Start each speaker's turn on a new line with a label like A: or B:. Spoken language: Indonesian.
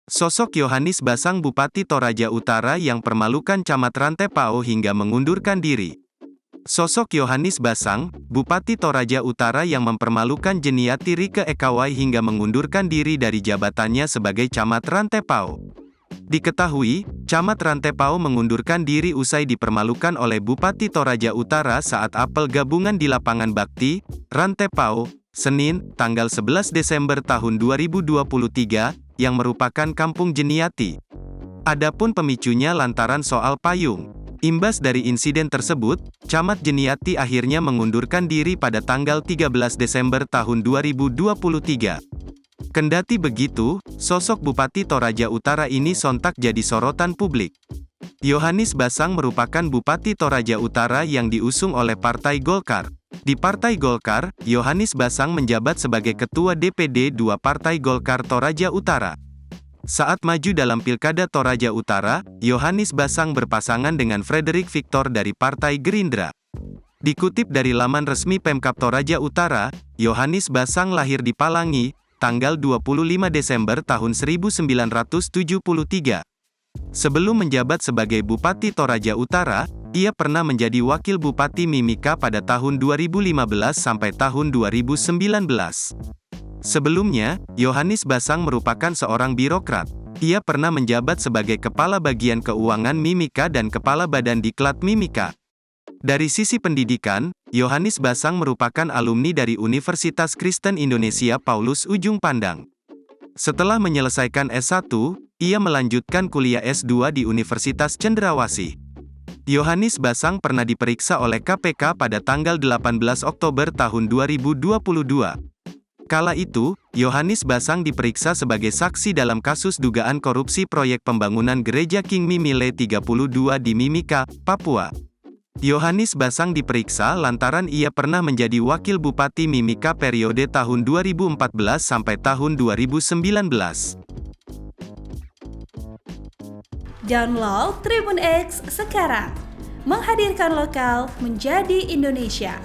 A: Sosok Yohanis Basang Bupati Toraja Utara yang permalukan Camat Rantepao hingga mengundurkan diri. Sosok Yohanis Basang, Bupati Toraja Utara yang mempermalukan Jeniati Rike Ekawai hingga mengundurkan diri dari jabatannya sebagai Camat Rantepao. Diketahui, Camat Rantepao mengundurkan diri usai dipermalukan oleh Bupati Toraja Utara saat apel gabungan di lapangan Bakti, Rantepao, Senin, tanggal 11 Desember tahun 2023, yang merupakan Kampung Jeniati. Adapun pemicunya lantaran soal payung. Imbas dari insiden tersebut, Camat Jeniati akhirnya mengundurkan diri pada tanggal 13 Desember tahun 2023. Kendati begitu, sosok Bupati Toraja Utara ini sontak jadi sorotan publik. Yohanis Basang merupakan Bupati Toraja Utara yang diusung oleh Partai Golkar. Di Partai Golkar, Yohanis Basang menjabat sebagai Ketua DPD 2 Partai Golkar Toraja Utara. Saat maju dalam Pilkada Toraja Utara, Yohanis Basang berpasangan dengan Frederick Victor dari Partai Gerindra. Dikutip dari laman resmi Pemkab Toraja Utara, Yohanis Basang lahir di Palangi, tanggal 25 Desember tahun 1973. Sebelum menjabat sebagai Bupati Toraja Utara, ia pernah menjadi Wakil Bupati Mimika pada tahun 2015 sampai tahun 2019. Sebelumnya, Yohanis Basang merupakan seorang birokrat. Ia pernah menjabat sebagai Kepala Bagian Keuangan Mimika dan Kepala Badan Diklat Mimika. Dari sisi pendidikan, Yohanis Basang merupakan alumni dari Universitas Kristen Indonesia Paulus Ujung Pandang. Setelah menyelesaikan S1, ia melanjutkan kuliah S2 di Universitas Cendrawasih. Yohanis Basang pernah diperiksa oleh KPK pada tanggal 18 Oktober tahun 2022. Kala itu, Yohanis Basang diperiksa sebagai saksi dalam kasus dugaan korupsi proyek pembangunan Gereja King Mimile 32 di Mimika, Papua. Yohanis Basang diperiksa lantaran ia pernah menjadi Wakil Bupati Mimika periode tahun 2014 sampai tahun 2019.
B: Download Tribun X sekarang, menghadirkan lokal menjadi Indonesia.